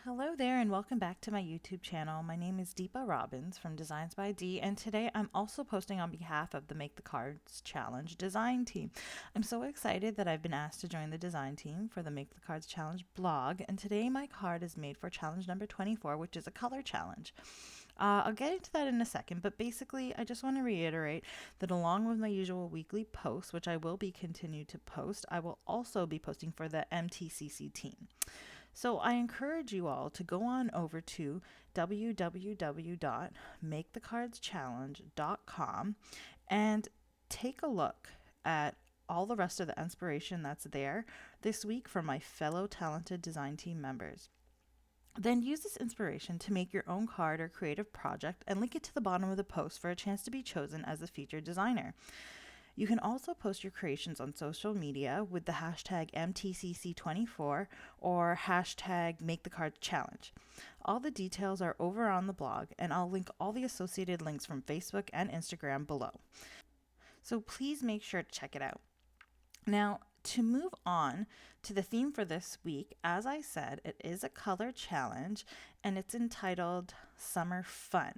Hello there and welcome back to my YouTube channel. My name is Deepa Robbins from Designs by D, and today I'm also posting on behalf of the Make the Cards Challenge design team. I'm so excited that I've been asked to join the design team for the Make the Cards Challenge blog, and today my card is made for challenge number 24, which is a color challenge. I'll get into that in a second, but basically I just want to reiterate that along with my usual weekly posts, which I will be continued to post, I will also be posting for the MTCC team. So I encourage you all to go on over to www.makethecardschallenge.com and take a look at all the rest of the inspiration that's there this week from my fellow talented design team members. Then use this inspiration to make your own card or creative project and link it to the bottom of the post for a chance to be chosen as the featured designer. You can also post your creations on social media with the hashtag MTCC24 or hashtag MakeTheCardChallenge. All the details are over on the blog, and I'll link all the associated links from Facebook and Instagram below. So please make sure to check it out. Now, to move on to the theme for this week, as I said, it is a color challenge and it's entitled Summer Fun.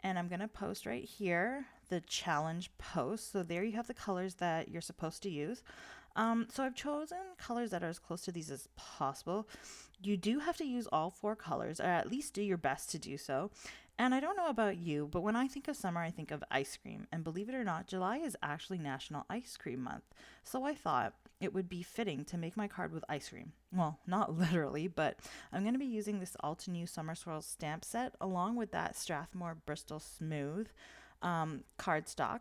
And I'm going to post right here the challenge post. So there you have the colors that you're supposed to use. So I've chosen colors that are as close to these as possible. You do have to use all four colors, or at least do your best to do so. And I don't know about you, but when I think of summer, I think of ice cream. And believe it or not, July is actually National Ice Cream Month. So I thought it would be fitting to make my card with ice cream. Well, not literally, but I'm going to be using this Altenew Summer Swirls stamp set along with that Strathmore Bristol Smooth cardstock.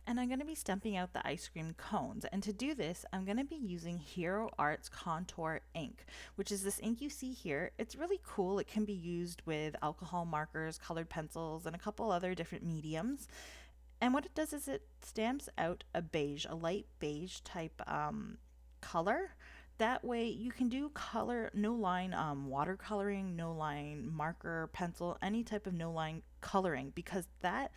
And I'm going to be stamping out the ice cream cones. And to do this, I'm going to be using Hero Arts Contour ink, which is this ink you see here. It's really cool. It can be used with alcohol markers, colored pencils, and a couple other different mediums. And what it does is it stamps out a beige, a light beige type color. That way you can do color, no line watercoloring, no line marker, pencil, any type of no line coloring, because that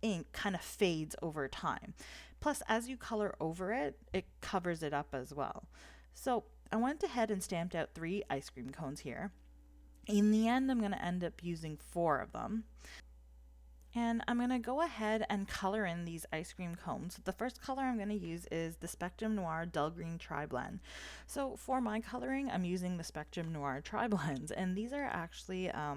ink kind of fades over time. Plus, as you color over it, it covers it up as well. So I went ahead and stamped out 3 ice cream cones here. In the end, I'm going to end up using 4 of them. And I'm going to go ahead and color in these ice cream cones. The first color I'm going to use is the Spectrum Noir Dull Green Tri-Blend. So for my coloring, I'm using the Spectrum Noir Tri-Blends, and these are actually a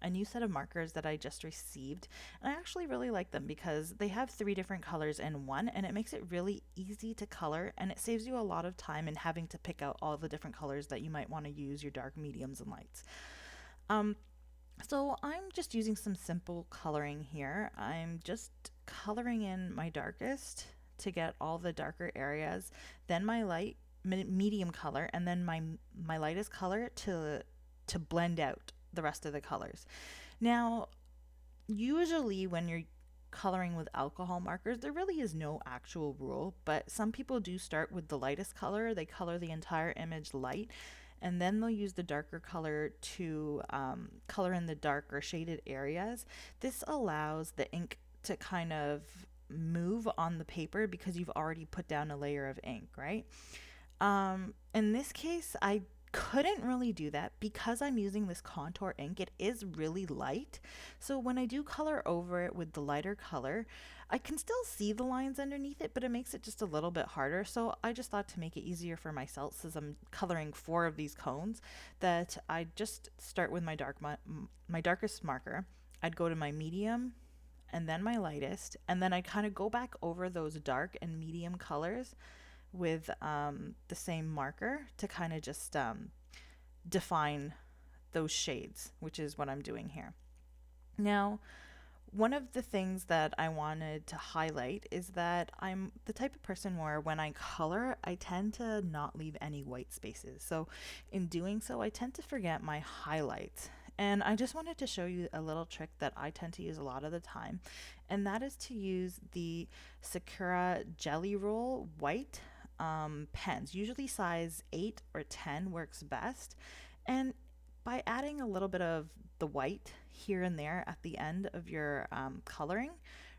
new set of markers that I just received. And I actually really like them because they have 3 different colors in one, and it makes it really easy to color, and it saves you a lot of time in having to pick out all the different colors that you might want to use, your dark, mediums, and lights. So I'm just using some simple coloring here. I'm just coloring in my darkest to get all the darker areas, then my light, medium color, and then my lightest color to blend out the rest of the colors. Now, usually when you're coloring with alcohol markers, there really is no actual rule, but some people do start with the lightest color. They color the entire image light, and then they'll use the darker color to color in the darker shaded areas. This allows the ink to kind of move on the paper because you've already put down a layer of ink, right? In this case, I couldn't really do that because I'm using this contour ink. It is really light, so when I do color over it with the lighter color, I can still see the lines underneath it, but it makes it just a little bit harder. So I just thought to make it easier for myself, since I'm coloring 4 of these cones, that I just start with my darkest marker. I'd go to my medium and then my lightest, and then I kind of go back over those dark and medium colors with the same marker to kind of just define those shades, which is what I'm doing here. Now, one of the things that I wanted to highlight is that I'm the type of person where when I color, I tend to not leave any white spaces. So in doing so, I tend to forget my highlights. And I just wanted to show you a little trick that I tend to use a lot of the time, and that is to use the Sakura Jelly Roll white pens. Usually size 8 or 10 works best. And by adding a little bit of the white here and there at the end of your coloring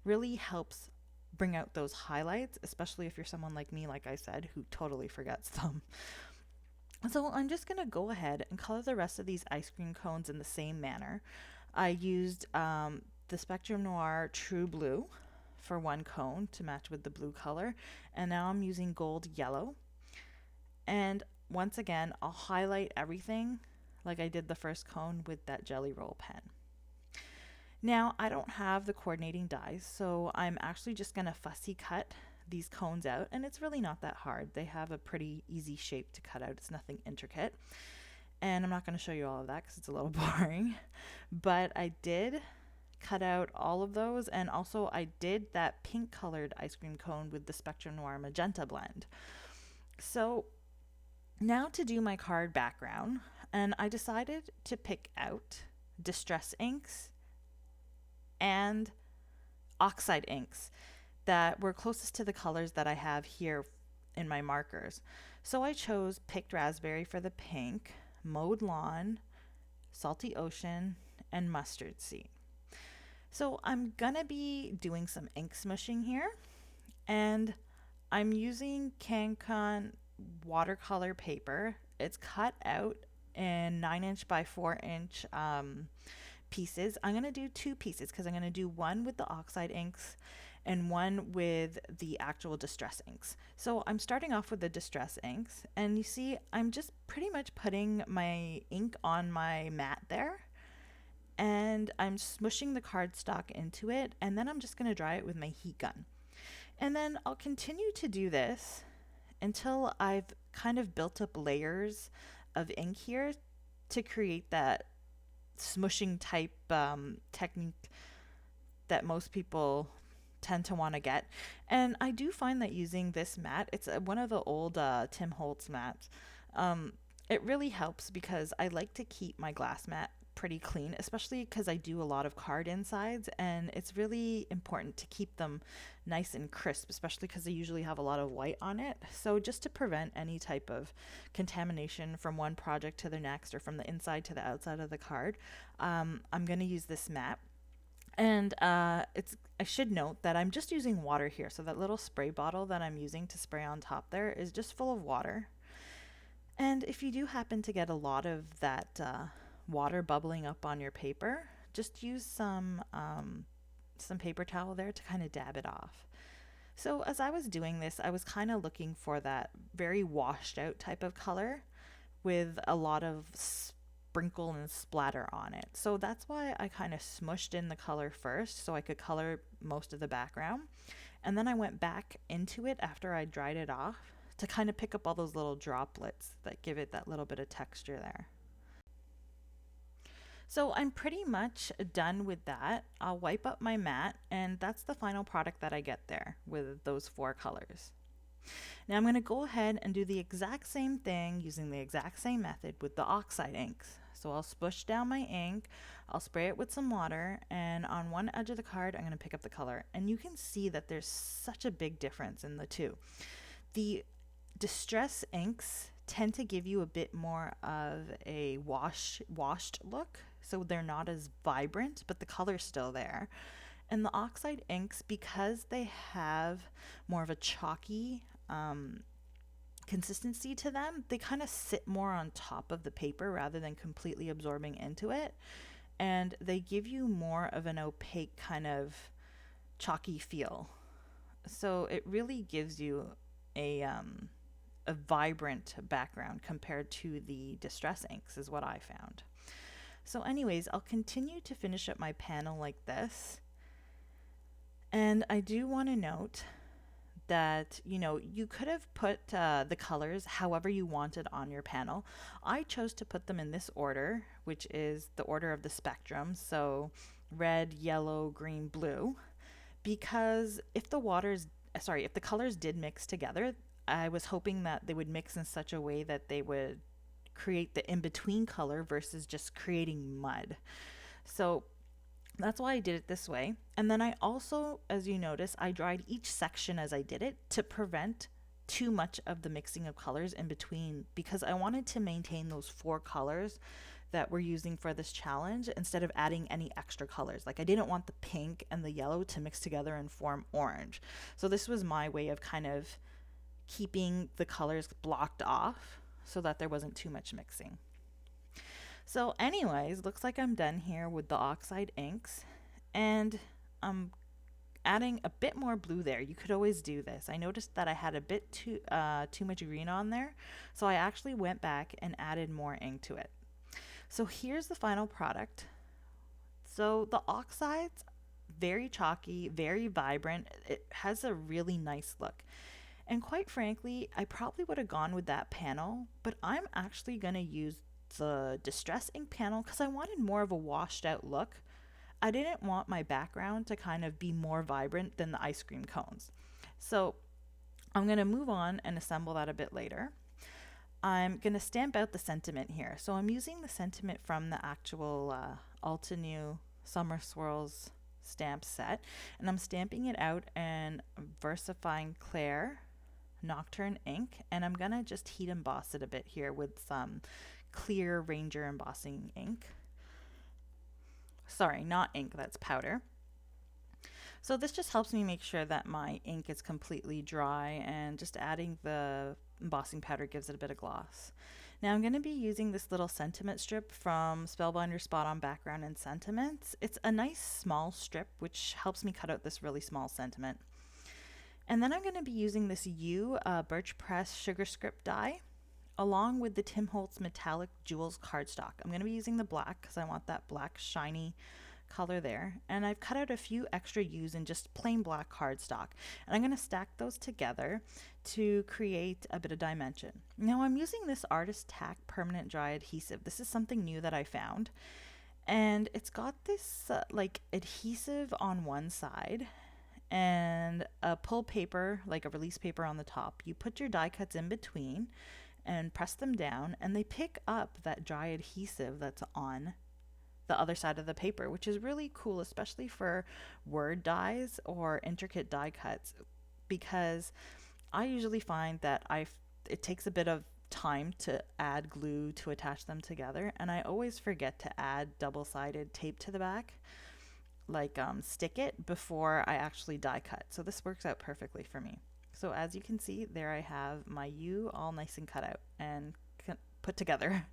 really helps bring out those highlights, especially if you're someone like me, like I said, who totally forgets them. So I'm just going to go ahead and color the rest of these ice cream cones in the same manner. I used the Spectrum Noir True Blue for one cone to match with the blue color, and now I'm using gold yellow. And once again, I'll highlight everything like I did the first cone with that Jelly Roll pen. Now, I don't have the coordinating dies, so I'm actually just going to fussy cut these cones out, and it's really not that hard. They have a pretty easy shape to cut out. It's nothing intricate. And I'm not going to show you all of that because it's a little boring, but I did cut out all of those, and also I did that pink colored ice cream cone with the Spectrum Noir Magenta blend. So now to do my card background, and I decided to pick out distress inks and oxide inks that were closest to the colors that I have here in my markers. So I chose Picked Raspberry for the pink, Mowed Lawn, Salty Ocean, and Mustard Seed. So I'm gonna be doing some ink smushing here, and I'm using Cancun watercolor paper. It's cut out in 9" by 4" pieces. I'm going to do 2 pieces because I'm going to do one with the oxide inks and one with the actual distress inks. So I'm starting off with the distress inks, and you see I'm just pretty much putting my ink on my mat there, and I'm smushing the cardstock into it, and then I'm just going to dry it with my heat gun. And then I'll continue to do this until I've kind of built up layers of ink here to create that smushing type technique that most people tend to want to get. And I do find that using this mat, it's one of the old Tim Holtz mats, it really helps because I like to keep my glass mat pretty clean, especially because I do a lot of card insides, and it's really important to keep them nice and crisp, especially because they usually have a lot of white on it. So just to prevent any type of contamination from one project to the next or from the inside to the outside of the card, I'm going to use this mat. And I should note that I'm just using water here. So that little spray bottle that I'm using to spray on top there is just full of water. And if you do happen to get a lot of that water bubbling up on your paper, just use some paper towel there to kind of dab it off. So as I was doing this, I was kind of looking for that very washed out type of color with a lot of sprinkle and splatter on it. So that's why I kind of smushed in the color first so I could color most of the background. And then I went back into it after I dried it off to kind of pick up all those little droplets that give it that little bit of texture there. So I'm pretty much done with that. I'll wipe up my mat, and that's the final product that I get there with those 4 colors. Now I'm going to go ahead and do the exact same thing using the exact same method with the oxide inks. So I'll spush down my ink, I'll spray it with some water, and on one edge of the card I'm going to pick up the color. And you can see that there's such a big difference in the two. The distress inks tend to give you a bit more of a washed look, so they're not as vibrant, but the color's still there. And the oxide inks, because they have more of a chalky consistency to them, they kind of sit more on top of the paper rather than completely absorbing into it. And they give you more of an opaque kind of chalky feel. So it really gives you a vibrant background compared to the distress inks is what I found. So anyways, I'll continue to finish up my panel like this. And I do want to note that, you could have put the colors however you wanted on your panel. I chose to put them in this order, which is the order of the spectrum. So red, yellow, green, blue, because if the colors did mix together, I was hoping that they would mix in such a way that they would create the in-between color versus just creating mud. So that's why I did it this way. And then I also, as you notice, I dried each section as I did it to prevent too much of the mixing of colors in between, because I wanted to maintain those 4 colors that we're using for this challenge instead of adding any extra colors. Like I didn't want the pink and the yellow to mix together and form orange. So this was my way of kind of keeping the colors blocked off so that there wasn't too much mixing. So anyways, looks like I'm done here with the oxide inks, and I'm adding a bit more blue there. You could always do this. I noticed that I had a bit too much green on there, so I actually went back and added more ink to it. So here's the final product. So the oxides, very chalky, very vibrant. It has a really nice look. And quite frankly, I probably would have gone with that panel, but I'm actually going to use the Distress ink panel because I wanted more of a washed out look. I didn't want my background to kind of be more vibrant than the ice cream cones. So I'm going to move on and assemble that a bit later. I'm going to stamp out the sentiment here. So I'm using the sentiment from the actual Alta New Summer Swirls stamp set, and I'm stamping it out in VersaFine Clair Nocturne ink, and I'm going to just heat emboss it a bit here with some clear Ranger embossing ink. Sorry, not ink, that's powder. So this just helps me make sure that my ink is completely dry, and just adding the embossing powder gives it a bit of gloss. Now I'm going to be using this little sentiment strip from Spellbinder Spot On Background and Sentiments. It's a nice small strip which helps me cut out this really small sentiment. And then I'm going to be using this Birch Press Sugar Script die along with the Tim Holtz Metallic Jewels cardstock. I'm going to be using the black because I want that black shiny color there, and I've cut out a few extra U's in just plain black cardstock, and I'm going to stack those together to create a bit of dimension. Now I'm using this Artist Tack permanent dry adhesive. This is something new that I found, and it's got this like adhesive on one side and a pull paper, like a release paper on the top. You put your die cuts in between and press them down, and they pick up that dry adhesive that's on the other side of the paper, which is really cool, especially for word dies or intricate die cuts, because I usually find that it takes a bit of time to add glue to attach them together, and I always forget to add double-sided tape to the back, like stick it before I actually die cut. So this works out perfectly for me. So as you can see, there I have my U all nice and cut out and put together.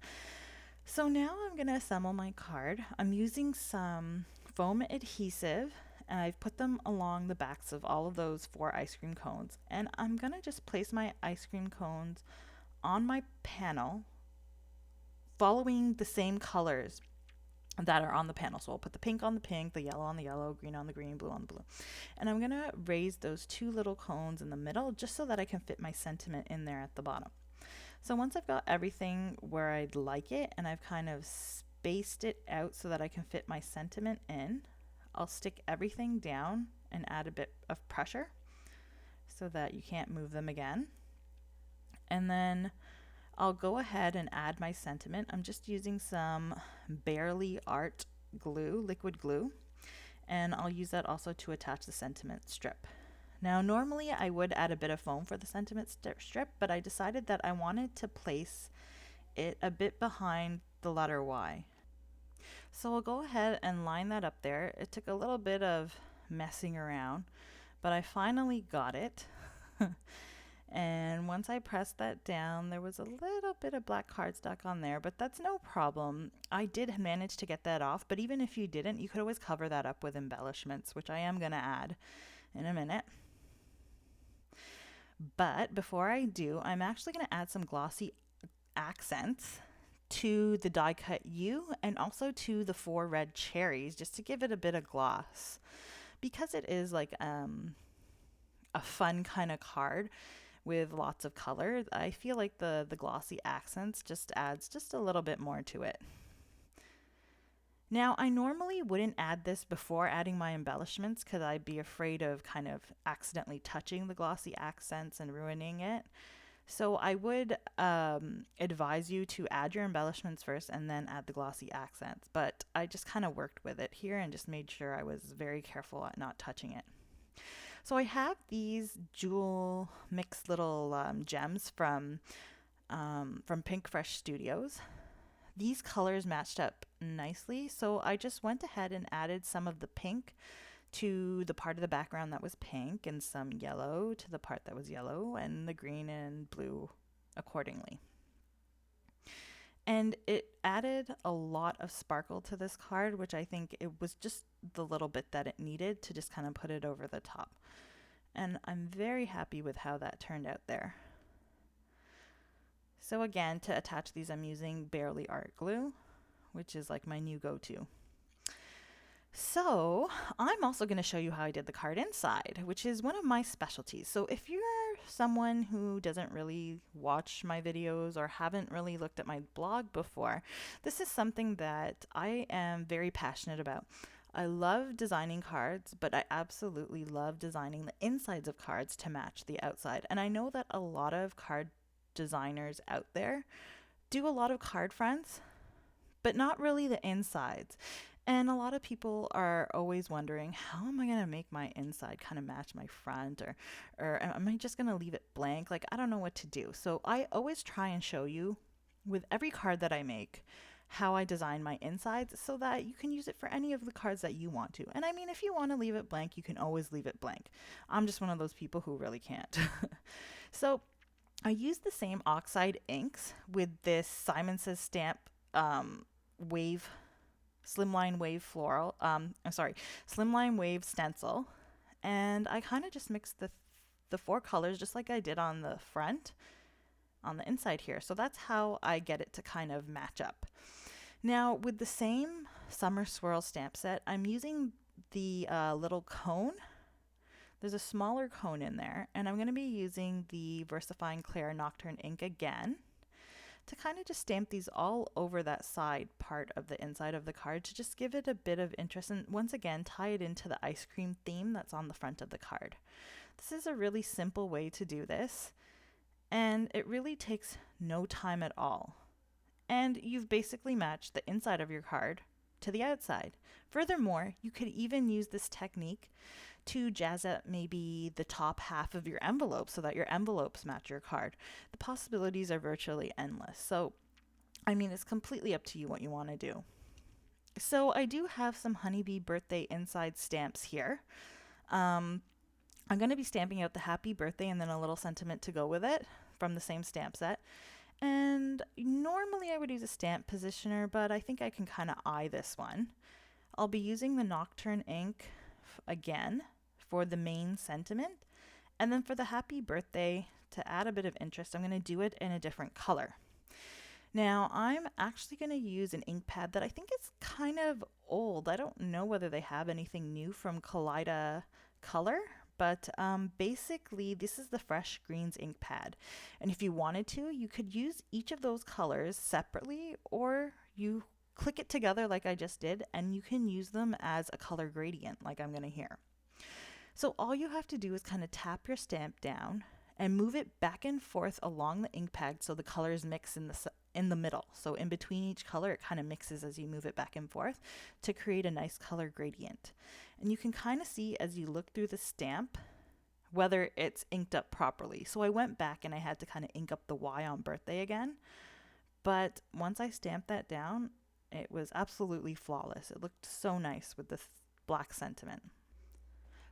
So now I'm going to assemble my card. I'm using some foam adhesive, and I've put them along the backs of all of those 4 ice cream cones. And I'm going to just place my ice cream cones on my panel, following the same colors that are on the panel. So I'll put the pink on the pink, the yellow on the yellow, green on the green, blue on the blue. And I'm going to raise those 2 little cones in the middle just so that I can fit my sentiment in there at the bottom. So once I've got everything where I'd like it, and I've kind of spaced it out so that I can fit my sentiment in, I'll stick everything down and add a bit of pressure so that you can't move them again. And then I'll go ahead and add my sentiment. I'm just using some Barely Art glue, liquid glue, and I'll use that also to attach the sentiment strip. Now normally I would add a bit of foam for the sentiment strip, but I decided that I wanted to place it a bit behind the letter Y. So I'll go ahead and line that up there. It took a little bit of messing around, but I finally got it. And once I pressed that down, there was a little bit of black cardstock on there, but that's no problem. I did manage to get that off, but even if you didn't, you could always cover that up with embellishments, which I am going to add in a minute. But before I do, I'm actually going to add some glossy accents to the die cut U and also to the 4 red cherries, just to give it a bit of gloss. Because it is like a fun kind of card with lots of color, I feel like the glossy accents just adds just a little bit more to it. Now, I normally wouldn't add this before adding my embellishments because I'd be afraid of kind of accidentally touching the glossy accents and ruining it. So I would advise you to add your embellishments first and then add the glossy accents. But I just kind of worked with it here and just made sure I was very careful at not touching it. So I have these jewel mixed little gems from Pink Fresh Studios. These colors matched up nicely, so I just went ahead and added some of the pink to the part of the background that was pink, and some yellow to the part that was yellow, and the green and blue accordingly. And it added a lot of sparkle to this card, which I think it was just the little bit that it needed to just kind of put it over the top. And I'm very happy with how that turned out there. So again, to attach these, I'm using Barely Art Glue, which is like my new go-to. So I'm also going to show you how I did the card inside, which is one of my specialties. So if you're someone who doesn't really watch my videos or haven't really looked at my blog before, this is something that I am very passionate about. I love designing cards, but I absolutely love designing the insides of cards to match the outside. And I know that a lot of card designers out there do a lot of card fronts, but not really the insides. And a lot of people are always wondering, how am I going to make my inside kind of match my front? Or am I just going to leave it blank? Like, I don't know what to do. So I always try and show you with every card that I make how I design my insides so that you can use it for any of the cards that you want to. And I mean, if you want to leave it blank, you can always leave it blank. I'm just one of those people who really can't. So I use the same oxide inks with this Simon Says stamp wave slimline wave floral slimline wave stencil, and I kind of just mixed the four colors just like I did on the front on the inside here. So that's how I get it to kind of match up. Now with the same Summer Swirl stamp set, I'm using the little cone. There's a smaller cone in there, and I'm going to be using the VersaFine Claire Nocturne ink again to kind of just stamp these all over that side part of the inside of the card to just give it a bit of interest, and once again tie it into the ice cream theme that's on the front of the card. This is a really simple way to do this, and it really takes no time at all. And you've basically matched the inside of your card to the outside. Furthermore, you could even use this technique to jazz up maybe the top half of your envelope so that your envelopes match your card. The possibilities are virtually endless. So, I mean, it's completely up to you what you want to do. So I do have some honeybee birthday inside stamps here. I'm going to be stamping out the happy birthday and then a little sentiment to go with it from the same stamp set. And normally I would use a stamp positioner, but I think I can kind of eye this one. I'll be using the Nocturne ink again for the main sentiment, and then for the happy birthday, to add a bit of interest, I'm going to do it in a different color. Now I'm actually going to use an ink pad that I think is kind of old. I don't know whether they have anything new from Kaleido Color, but basically this is the Fresh Greens ink pad, and if you wanted to, you could use each of those colors separately, or you click it together like I just did, and you can use them as a color gradient like I'm going to here. So all you have to do is kind of tap your stamp down and move it back and forth along the ink pad so the colors mix in the middle. So in between each color, it kind of mixes as you move it back and forth to create a nice color gradient. And you can kind of see as you look through the stamp whether it's inked up properly. So I went back and I had to kind of ink up the Y on birthday again. But once I stamped that down, it was absolutely flawless. It looked so nice with the black sentiment.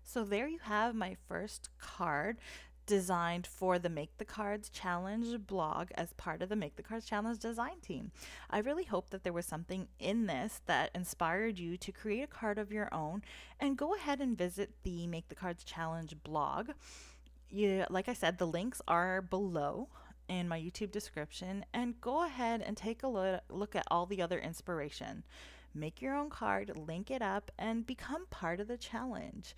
So there you have my first card designed for the Make the Cards Challenge blog as part of the Make the Cards Challenge design team. I really hope that there was something in this that inspired you to create a card of your own, and go ahead and visit the Make the Cards Challenge blog. Like I said, the links are below in my YouTube description, and go ahead and take a look at all the other inspiration. Make your own card, link it up, and become part of the challenge.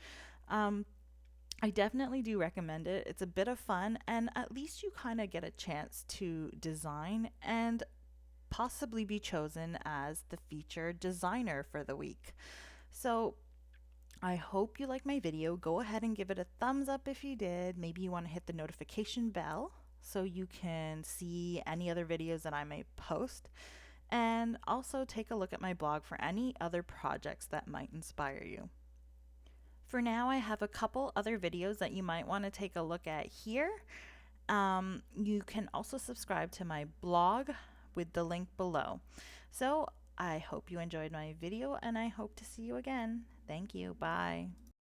I definitely do recommend it. It's a bit of fun, and at least you kind of get a chance to design and possibly be chosen as the featured designer for the week. So I hope you like my video. Go ahead and give it a thumbs up if you did. Maybe you want to hit the notification bell so you can see any other videos that I may post. And also take a look at my blog for any other projects that might inspire you. For now, I have a couple other videos that you might want to take a look at here. You can also subscribe to my blog with the link below. So I hope you enjoyed my video, and I hope to see you again. Thank you. Bye.